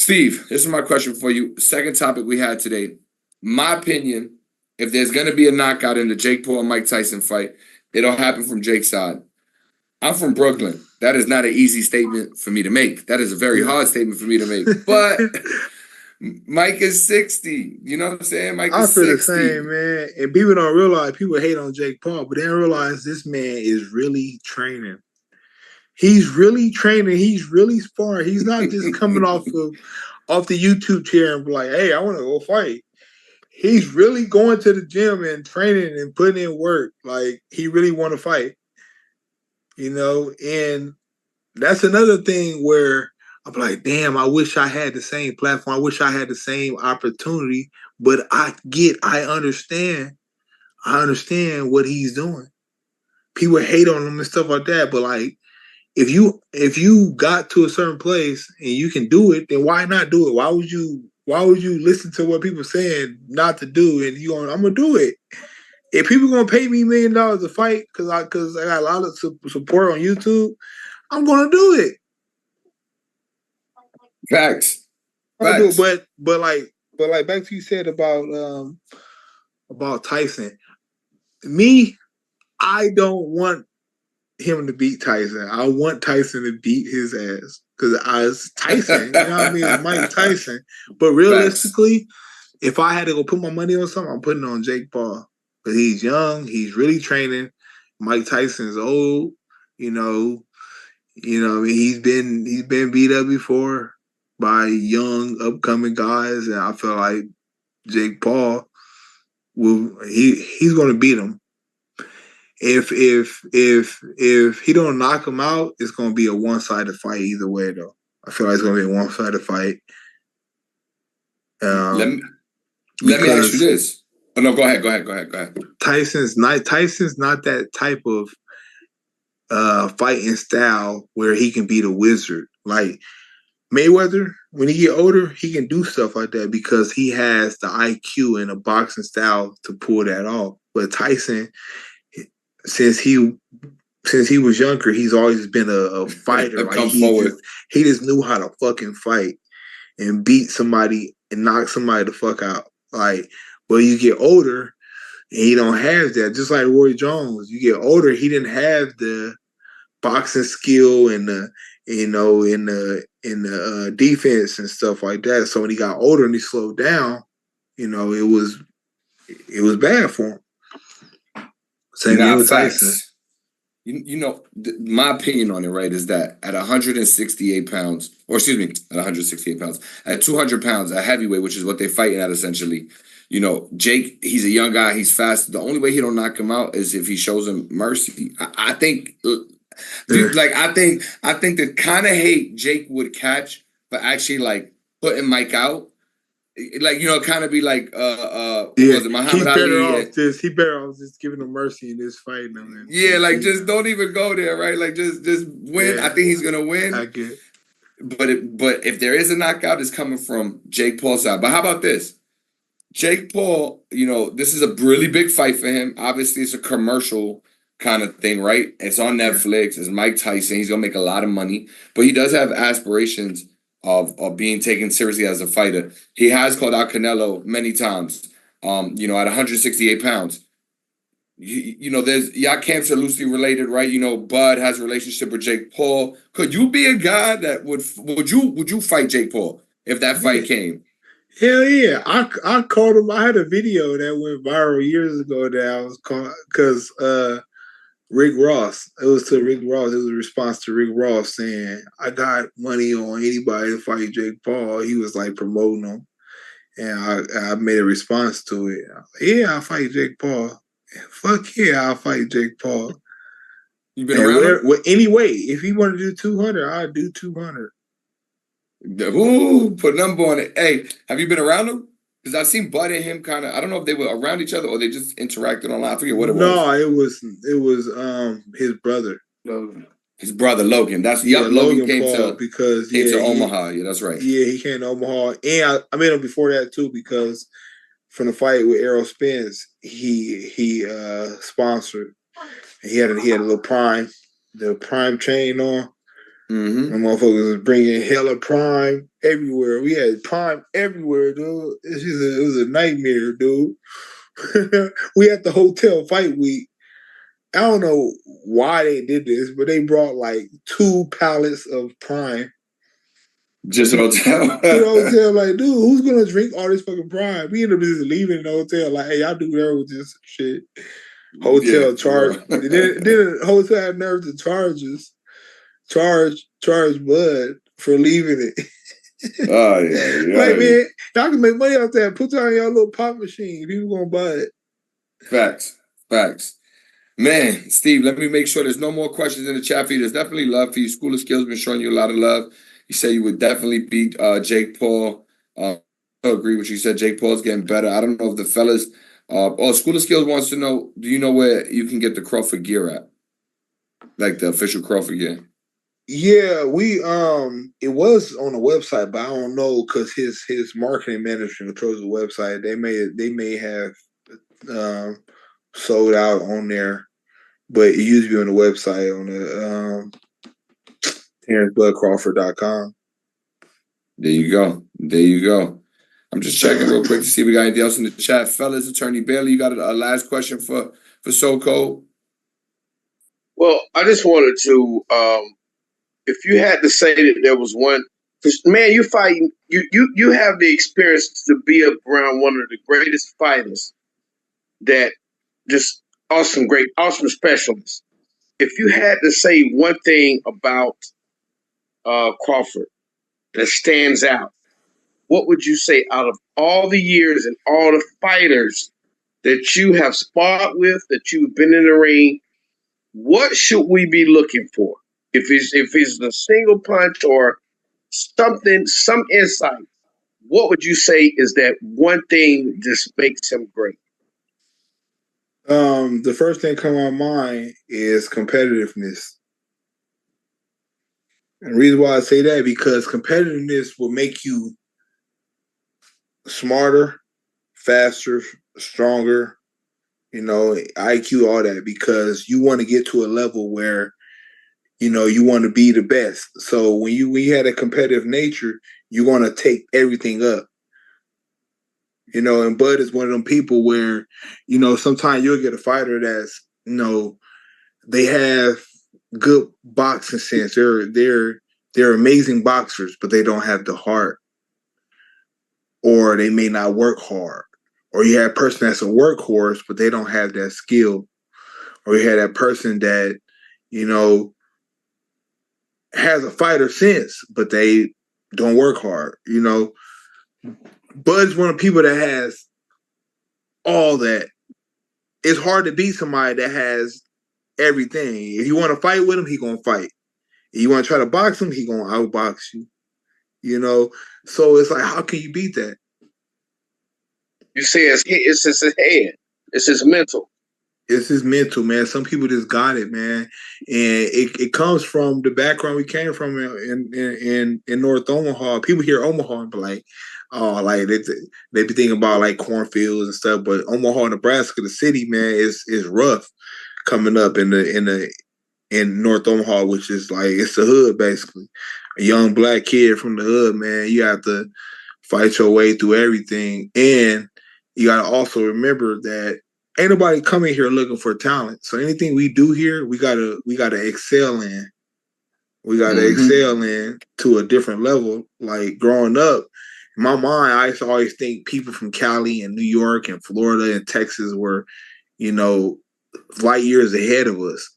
Steve, this is my question for you. Second topic we had today. My opinion, if there's going to be a knockout in the Jake Paul and Mike Tyson fight, it'll happen from Jake's side. I'm from Brooklyn. That is not an easy statement for me to make. That is a very hard statement for me to make. But Mike is 60. You know what I'm saying? Mike is 60. I feel the same, man. And people don't realize, people hate on Jake Paul, but they don't realize this man is really training. He's really training. He's really sparring. He's not just coming off the YouTube chair and be like, hey, I want to go fight. He's really going to the gym and training and putting in work. Like, he really want to fight. You know, and that's another thing where I'm like, damn, I wish I had the same platform. I wish I had the same opportunity. But I understand what he's doing. People hate on him and stuff like that. But like, if you got to a certain place and you can do it, then why not do it? Why would you listen to what people are saying not to do and I'm gonna do it? If people gonna pay me $1 million to fight because I got a lot of support on YouTube, I'm gonna do it. Facts. But like back to you said about Tyson. Me, I don't want him to beat Tyson. I want Tyson to beat his ass because I was Tyson. You know what I mean? It's Mike Tyson. But realistically, if I had to go put my money on something, I'm putting it on Jake Paul. But he's young. He's really training. Mike Tyson's old. You know. He's been beat up before by young upcoming guys, and I feel like Jake Paul he's going to beat him. If he don't knock him out, it's going to be a one-sided fight either way. Though I feel like it's going to be a one-sided fight. Let me ask you this. Oh, no, go ahead. Tyson's not that type of fighting style where he can be the wizard. Like Mayweather, when he get older, he can do stuff like that because he has the IQ and the boxing style to pull that off. But Tyson, since he was younger, he's always been a fighter. Like he just knew how to fucking fight and beat somebody and knock somebody the fuck out. Like, well, you get older and he don't have that. Just like Roy Jones, you get older, he didn't have the boxing skill and the in the defense and stuff like that. So when he got older and he slowed down, it was bad for him. Same thing with Tyson. My opinion on it, right, is that at 168 pounds, at 200 pounds, a heavyweight, which is what they're fighting at essentially, Jake, he's a young guy, he's fast. The only way he don't knock him out is if he shows him mercy. I think, dude, like, I think the kind of hate Jake would catch for actually, like, putting Mike out, like, kind of be like, was it Muhammad Ali? He better off just giving him mercy in this fight. Yeah, like, just don't even go there, right? Like, just win. Yeah. I think he's gonna win. I get it. But if there is a knockout, it's coming from Jake Paul's side. But how about this? Jake Paul, this is a really big fight for him. Obviously, it's a commercial kind of thing, right? It's on Netflix. It's Mike Tyson. He's gonna make a lot of money, but he does have aspirations of being taken seriously as a fighter. He has called out Canelo many times. At 168 pounds. There's y'all camps are loosely related, right? Bud has a relationship with Jake Paul. Could you be a guy that would you fight Jake Paul if that fight came? Hell yeah. I called him. I had a video that went viral years ago that I was called because Rick Ross. It was to Rick Ross. It was a response to Rick Ross saying, I got money on anybody to fight Jake Paul. He was like promoting him. And I made a response to it. I'll fight Jake Paul. Fuck yeah, I'll fight Jake Paul. You been around him? Anyway, if he want to do 200, I'll do 200. Ooh, put a number on it. Hey, have you been around him? Because I've seen Bud and him kind of, I don't know if they were around each other or they just interacted online. I forget what it was. No, it was his brother. Logan. His brother Logan. Logan came to Omaha. Yeah, that's right. Yeah, he came to Omaha. And I met him before that too because from the fight with Errol Spence, he sponsored. And he had a little Prime chain on. The motherfuckers was bringing hella Prime everywhere. We had Prime everywhere, dude. It was a nightmare, dude. We had the hotel fight week. I don't know why they did this, but they brought like 2 pallets of Prime. Just a hotel. To the hotel, like, dude, who's gonna drink all this fucking Prime? We ended up just leaving the hotel, like, hey, y'all do whatever with this shit. Hotel charge. Then the hotel had nerve to charge us. Charge Bud for leaving it. Oh yeah. Like, man, y'all can make money off that. Put it on your little pop machine. People gonna buy it. Facts. Man, Steve, let me make sure there's no more questions in the chat for you. There's definitely love for you. School of Skills been showing you a lot of love. You say you would definitely beat Jake Paul. I agree with you. You said Jake Paul's getting better. I don't know if the fellas. School of Skills wants to know, do you know where you can get the Crawford gear at? Like the official Crawford gear? Yeah, we it was on the website, but I don't know because his marketing manager controls the website. They may have sold out on there, but it used to be on the website on the TerenceBudCrawford.com. There you go. I'm just checking real quick to see if we got anything else in the chat. Fellas, Attorney Bailey, you got a last question for So Cold? Well, I just wanted to, if you had to say that there was one, because man, you fighting, you have the experience to be around one of the greatest fighters that just awesome specialists. If you had to say one thing about Crawford that stands out, what would you say out of all the years and all the fighters that you have sparred with, that you've been in the ring? What should we be looking for? If it's a single punch or something, some insight, what would you say is that one thing just makes him great? The first thing come to my mind is competitiveness. And the reason why I say that because competitiveness will make you smarter, faster, stronger, IQ, all that, because you want to get to a level where, you want to be the best. So when you had a competitive nature, you want to take everything up. And Bud is one of them people where, sometimes you'll get a fighter that's, they have good boxing sense. They're amazing boxers, but they don't have the heart. Or they may not work hard. Or you have a person that's a workhorse, but they don't have that skill. Or you have that person that, has a fighter sense, but they don't work hard. Bud's one of the people that has all that. It's hard to beat somebody that has everything. If you want to fight with him, he gonna fight. If you want to try to box him, he gonna outbox you. So it's like, how can you beat that? You say it's his head. It's his mental. It's his mental, man. Some people just got it, man, and it comes from the background we came from in North Omaha. People hear Omaha and be like, oh, like they be thinking about like cornfields and stuff, but Omaha, Nebraska, the city, man, is rough coming up in North Omaha, which is like it's the hood basically. A young black kid from the hood, man. You have to fight your way through everything, and you got to also remember that ain't nobody coming here looking for talent. So anything we do here, we gotta excel in. We gotta excel in to a different level. Like growing up, in my mind, I used to always think people from Cali and New York and Florida and Texas were, light years ahead of us.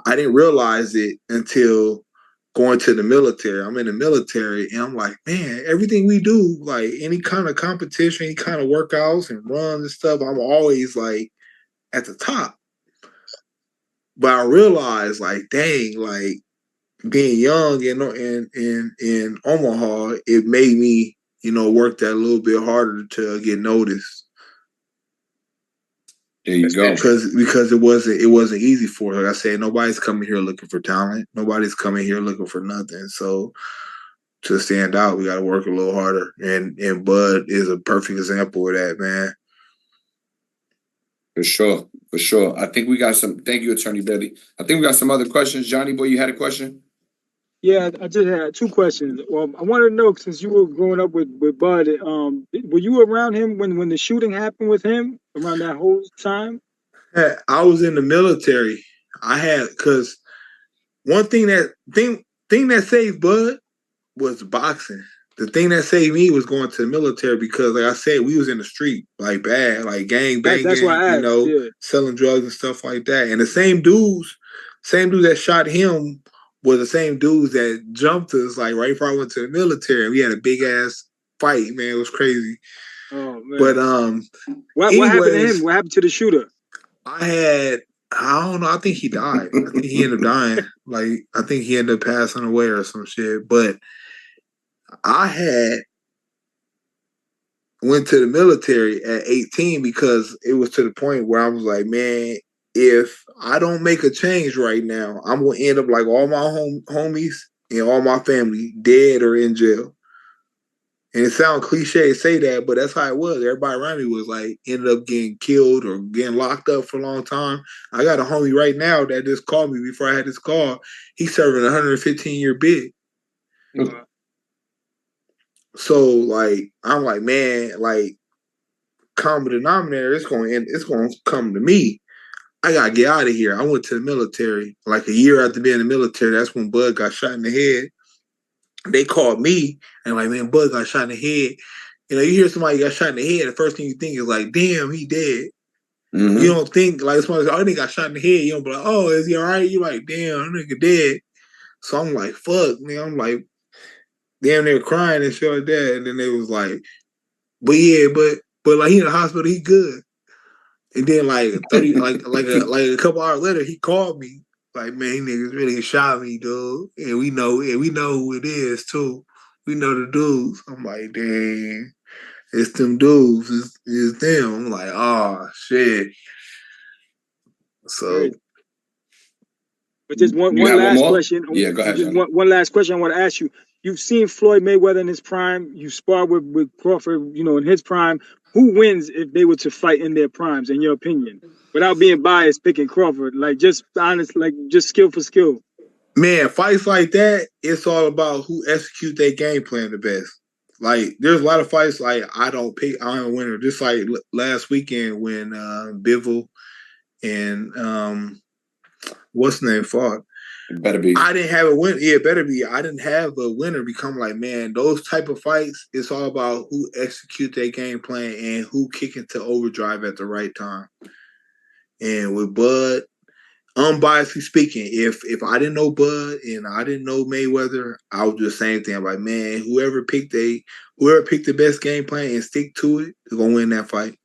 I didn't realize it until going to the military. I'm in the military and I'm like, man, everything we do, like any kind of competition, any kind of workouts and runs and stuff, I'm always like at the top. But I realized like, dang, like being young in Omaha, it made me, work that a little bit harder to get noticed. There you go. Because it wasn't easy for her. Like I said, nobody's coming here looking for talent. Nobody's coming here looking for nothing. So to stand out, we got to work a little harder. And Bud is a perfect example of that, man. For sure. I think we got some. Thank you, Attorney Bailey. I think we got some other questions. Johnny boy, you had a question? Yeah, I just had two questions. Well, I wanted to know since you were growing up with Bud, were you around him when the shooting happened with him around that whole time? I was in the military. I had because one thing that saved Bud was boxing. The thing that saved me was going to the military because, like I said, we was in the street like bad, like gang That's why banging, I asked. Yeah. selling drugs and stuff like that. And the same dudes that shot him were the same dudes that jumped us like right before I went to the military. We had a big ass fight, man. It was crazy. Oh man. But what happened to him? What happened to the shooter? I don't know. I think he died. I think he ended up dying. Like I think he ended up passing away or some shit. But I had went to the military at 18 because it was to the point where I was like, man, if I don't make a change right now, I'm gonna end up like all my homies and all my family dead or in jail. And it sounds cliche to say that, but that's how it was. Everybody around me was like ended up getting killed or getting locked up for a long time. I got a homie right now that just called me before I had this call. He's serving a 115-year bid. So like I'm like, man, like common denominator, it's gonna come to me. I gotta get out of here. I went to the military. Like a year after being in the military, that's when Bud got shot in the head. They called me and like, man, Bud got shot in the head. You know, you hear somebody got shot in the head, the first thing you think is like, damn, he dead. Mm-hmm. You don't think like somebody says, oh, they got shot in the head. You don't be like, oh, is he all right? You like, damn, that nigga dead. So I'm like, fuck, man. I'm like, damn, they were crying and shit like that. And then they was like, but yeah, but like he in the hospital, he good. And then like 30, like a couple hours later, he called me. Like, man, niggas really shot me, dude. And we know who it is too. We know the dudes. I'm like, dang, it's them dudes. It's them. I'm like, oh shit. So right. But just one last question. Yeah, go ahead. Just one last question I want to ask you. You've seen Floyd Mayweather in his prime. You sparred with Crawford, you know, in his prime. Who wins if they were to fight in their primes, in your opinion? Without being biased, picking Crawford, like just honest, like just skill for skill. Man, fights like that, it's all about who execute their game plan the best. Like, there's a lot of fights like I don't win. Just like last weekend when Bivol and what's the name fought. It better be. I didn't have a win. Yeah, it better be. I didn't have a winner become like, man, those type of fights, it's all about who execute their game plan and who kick into overdrive at the right time. And with Bud, unbiasedly speaking, if I didn't know Bud and I didn't know Mayweather, I would do the same thing. I'm like, man, whoever picked the best game plan and stick to it is gonna win that fight.